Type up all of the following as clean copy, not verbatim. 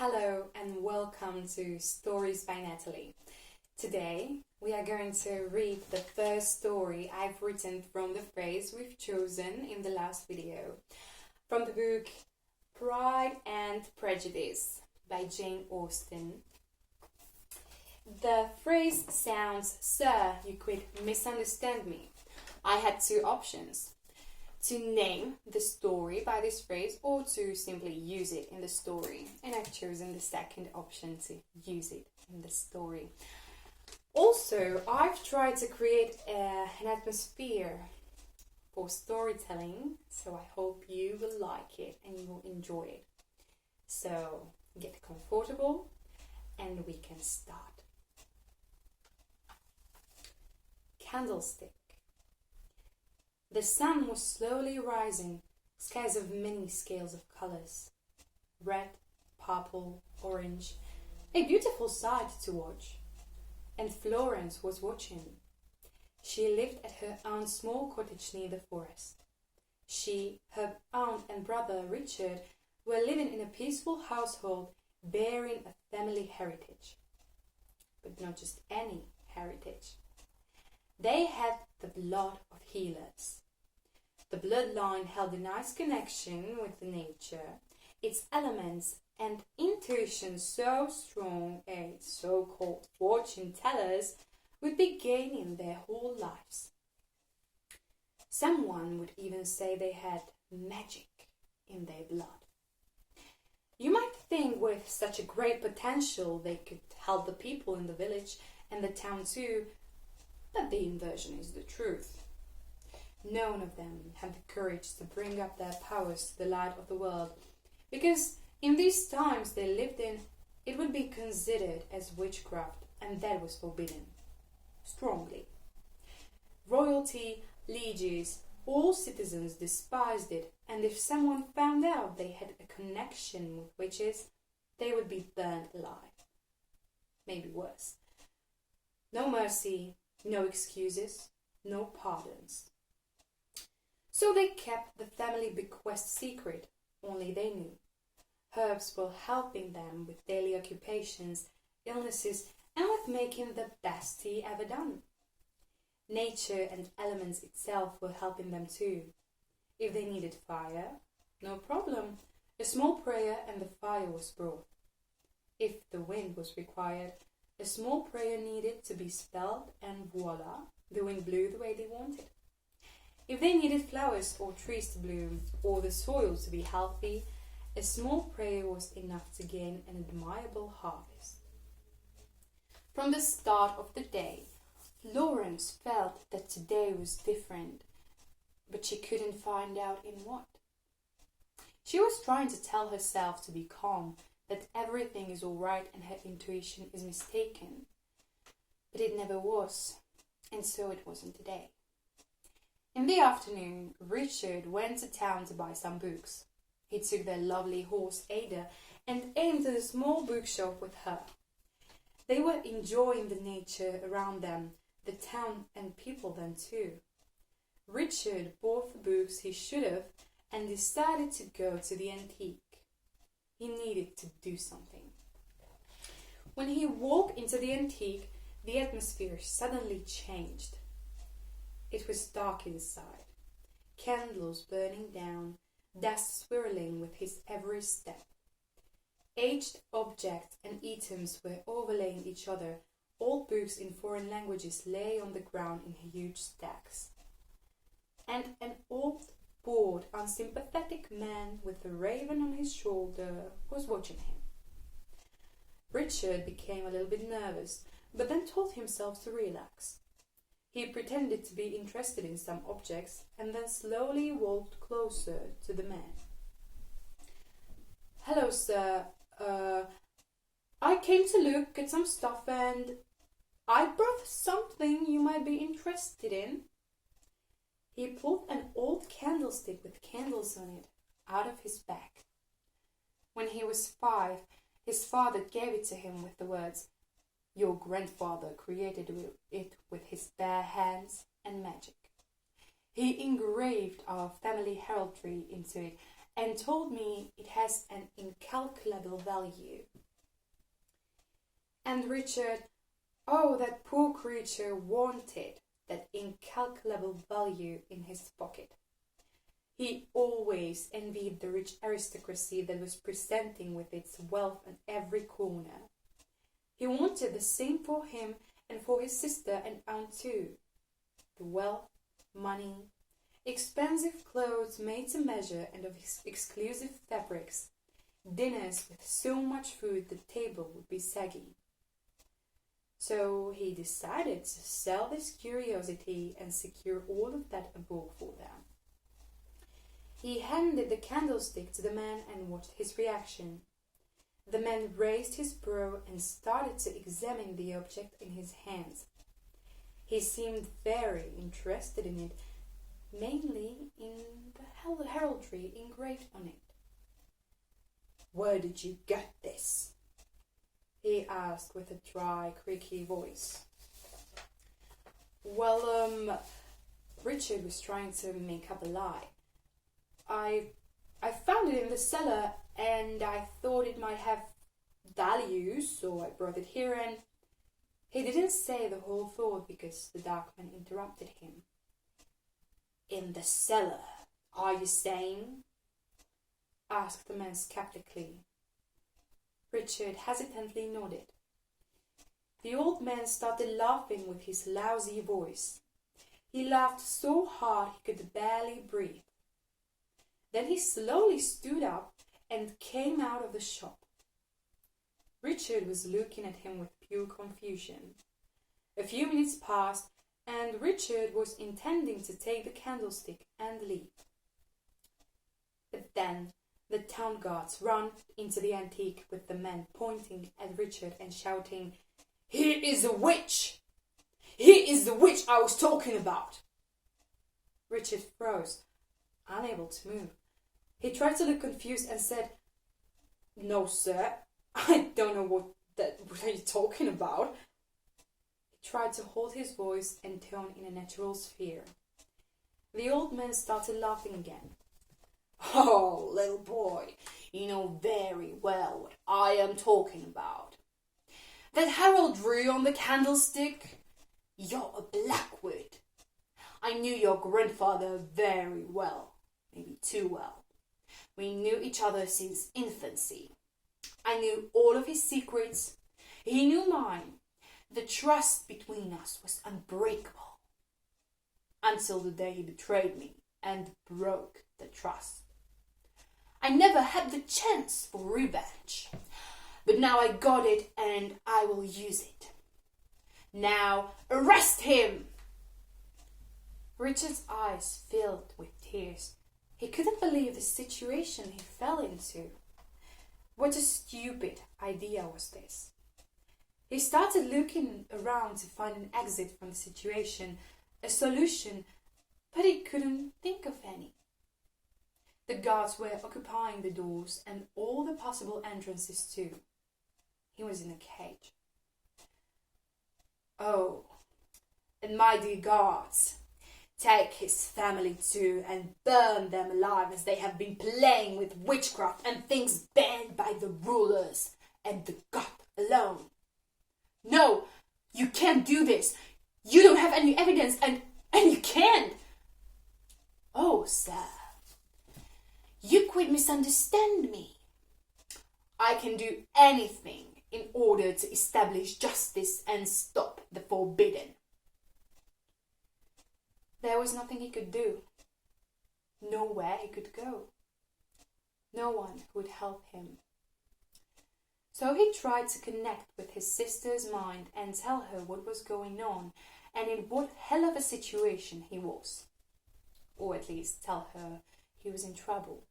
Hello and welcome to Stories by Natalie. Today we are going to read the first story I've written from the phrase we've chosen in the last video, from the book Pride and Prejudice by Jane Austen. The phrase sounds, "Sir, you could misunderstand me." I had two options: to name the story by this phrase or to simply use it in the story. And I've chosen the second option, to use it in the story. Also, I've tried to create an atmosphere for storytelling, so I hope you will like it and you will enjoy it. So get comfortable and we can start. Candlestick. The sun was slowly rising, skies of many scales of colours. Red, purple, orange, a beautiful sight to watch. And Florence was watching. She lived at her aunt's small cottage near the forest. She, her aunt and brother Richard were living in a peaceful household bearing a family heritage. But not just any heritage. They had the blood of healers. The bloodline held a nice connection with nature, its elements and intuition so strong a so-called fortune tellers would be gaining their whole lives. Someone would even say they had magic in their blood. You might think with such a great potential they could help the people in the village and the town too, but the inversion is the truth. None of them had the courage to bring up their powers to the light of the world, because in these times they lived in, it would be considered as witchcraft, and that was forbidden. Strongly. Royalty, lieges, all citizens despised it, and if someone found out they had a connection with witches, they would be burned alive. Maybe worse. No mercy, no excuses, no pardons. So they kept the family bequest secret, only they knew. Herbs were helping them with daily occupations, illnesses, and with making the best tea ever done. Nature and elements itself were helping them too. If they needed fire, no problem. A small prayer and the fire was brought. If the wind was required, a small prayer needed to be spelled, and voila, the wind blew the way they wanted. If they needed flowers or trees to bloom, or the soil to be healthy, a small prayer was enough to gain an admirable harvest. From the start of the day, Florence felt that today was different, but she couldn't find out in what. She was trying to tell herself to be calm, that everything is all right and her intuition is mistaken. But it never was, and so it wasn't today. In the afternoon, Richard went to town to buy some books. He took their lovely horse Ada and aimed at a small bookshop with her. They were enjoying the nature around them, the town and people then too. Richard bought the books he should have and decided to go to the antique. He needed to do something. When he walked into the antique, the atmosphere suddenly changed. It was dark inside, candles burning down, dust swirling with his every step. Aged objects and items were overlaying each other. Old books in foreign languages lay on the ground in huge stacks. And an old, bored, unsympathetic man with a raven on his shoulder was watching him. Richard became a little bit nervous, but then told himself to relax. He pretended to be interested in some objects and then slowly walked closer to the man. "Hello, sir. I came to look at some stuff and I brought something you might be interested in." He pulled an old candlestick with candles on it out of his bag. When he was 5, his father gave it to him with the words, "Your grandfather created it with his bare hands and magic. He engraved our family heraldry into it and told me it has an incalculable value. And Richard, oh, that poor creature wanted that incalculable value in his pocket. He always envied the rich aristocracy that was presenting with its wealth on every corner. He wanted the same for him and for his sister and aunt too. The wealth, money, expensive clothes made to measure and of exclusive fabrics, dinners with so much food the table would be saggy. So he decided to sell this curiosity and secure all of that above for them. He handed the candlestick to the man and watched his reaction. The man raised his brow and started to examine the object in his hands. He seemed very interested in it, mainly in the heraldry engraved on it. "Where did you get this?" he asked with a dry, creaky voice. Well, Richard was trying to make up a lie. I found it in the cellar and I thought it might have value, so I brought it here. And he didn't say the whole thought because the dark man interrupted him. "In the cellar, are you saying?" asked the man skeptically. Richard hesitantly nodded. The old man started laughing with his lousy voice. He laughed so hard he could barely breathe. Then he slowly stood up and came out of the shop. Richard was looking at him with pure confusion. A few minutes passed, and Richard was intending to take the candlestick and leave. But then the town guards ran into the antique with the men pointing at Richard and shouting, "Here is a witch! Here is the witch I was talking about!" Richard froze, unable to move. He tried to look confused and said, "No, sir, I don't know what are you talking about?" He tried to hold his voice and tone in a natural sphere. The old man started laughing again. "Oh, little boy, you know very well what I am talking about. That heraldry on the candlestick? You're a Blackwood. I knew your grandfather very well, maybe too well. We knew each other since infancy. I knew all of his secrets. He knew mine. The trust between us was unbreakable. Until the day he betrayed me and broke the trust. I never had the chance for revenge. But now I got it and I will use it. Now arrest him!" Richard's eyes filled with tears. He couldn't believe the situation he fell into. What a stupid idea was this. He started looking around to find an exit from the situation, a solution, but he couldn't think of any. The guards were occupying the doors and all the possible entrances too. He was in a cage. "Oh, and my dear guards, take his family too and burn them alive, as they have been playing with witchcraft and things banned by the rulers and the God alone. No, you can't do this. You don't have any evidence and you can't." "Oh, sir, you quite misunderstand me. I can do anything in order to establish justice and stop the forbidden." There was nothing he could do. Nowhere he could go. No one who would help him. So he tried to connect with his sister's mind and tell her what was going on and in what hell of a situation he was. Or at least tell her he was in trouble.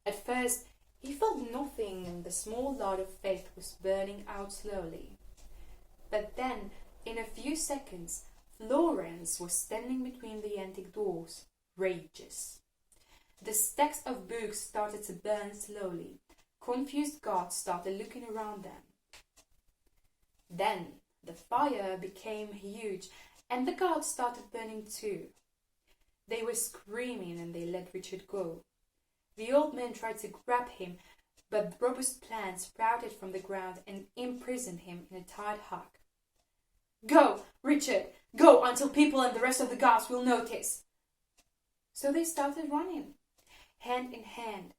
At first, he felt nothing and the small light of faith was burning out slowly. But then, in a few seconds, Florence was standing between the antique doors, rages. The stacks of books started to burn slowly. Confused guards started looking around them. Then the fire became huge and the guards started burning too. They were screaming and they let Richard go. The old man tried to grab him, but the robust plant sprouted from the ground and imprisoned him in a tight hug. "Go, Richard, go until people and the rest of the guards will notice." So they started running, hand in hand.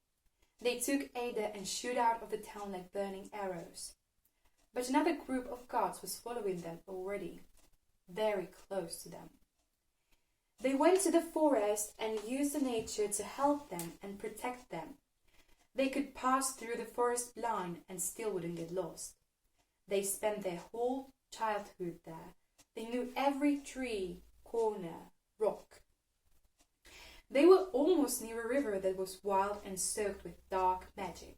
They took Ada and shot out of the town like burning arrows. But another group of guards was following them already, very close to them. They went to the forest and used the nature to help them and protect them. They could pass through the forest blind and still wouldn't get lost. They spent their whole childhood there. They knew every tree, corner, rock. They were almost near a river that was wild and soaked with dark magic.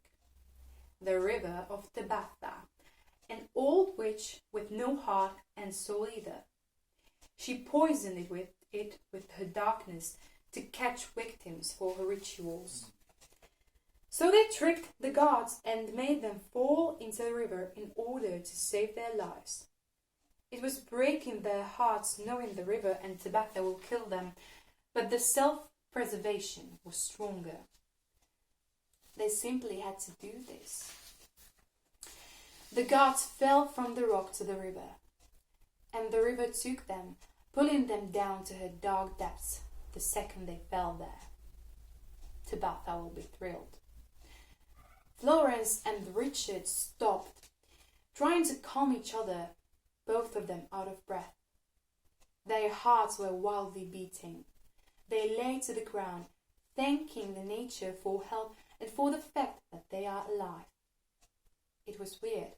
The river of Tabitha, an old witch with no heart and soul either. She poisoned it with her darkness to catch victims for her rituals. So they tricked the gods and made them fall into the river in order to save their lives. It was breaking their hearts knowing the river and Tabitha will kill them, but the self-preservation was stronger. They simply had to do this. The gods fell from the rock to the river, and the river took them, pulling them down to her dark depths the second they fell there. Tabitha will be thrilled. Florence and Richard stopped, trying to calm each other, both of them out of breath. Their hearts were wildly beating. They lay to the ground, thanking the nature for help and for the fact that they are alive. It was weird.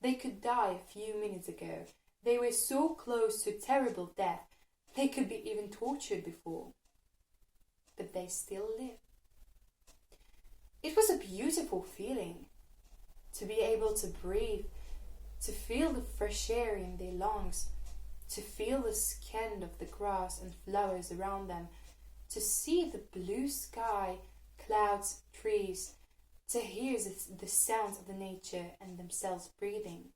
They could die a few minutes ago. They were so close to terrible death, they could be even tortured before. But they still lived. It was a beautiful feeling to be able to breathe, to feel the fresh air in their lungs, to feel the skin of the grass and flowers around them, to see the blue sky, clouds, trees, to hear the sounds of the nature and themselves breathing.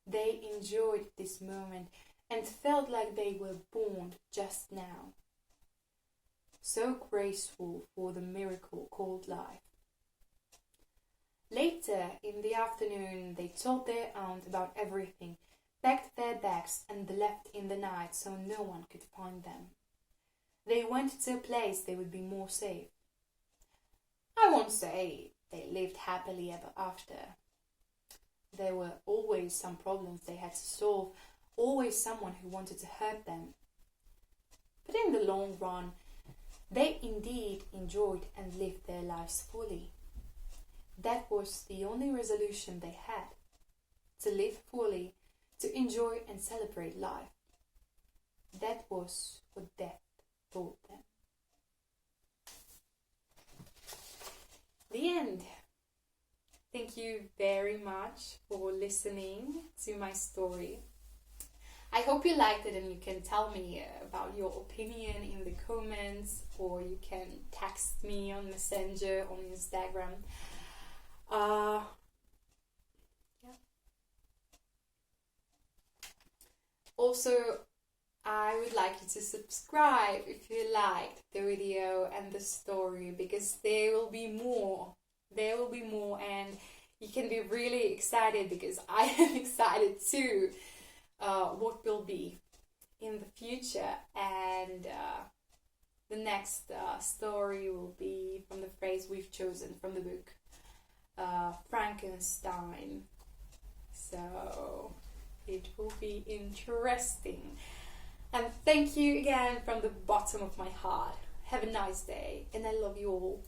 They enjoyed this moment and felt like they were born just now. So graceful for the miracle called life. Later in the afternoon, they told their aunt about everything, packed their bags and left in the night so no one could find them. They went to a place they would be more safe. I won't say they lived happily ever after. There were always some problems they had to solve, always someone who wanted to hurt them. But in the long run, they indeed enjoyed and lived their lives fully. That was the only resolution they had, to live fully, to enjoy and celebrate life. That was what death taught them. The end. Thank you very much for listening to my story. I hope you liked it, and you can tell me about your opinion in the comments, or you can text me on Messenger, on Instagram. Yeah. Also, I would like you to subscribe if you liked the video and the story, because there will be more. There will be more, and you can be really excited, because I am excited too. What will be in the future, and the next story will be from the phrase we've chosen from the book Frankenstein. So it will be interesting. And thank you again from the bottom of my heart. Have a nice day, and I love you all.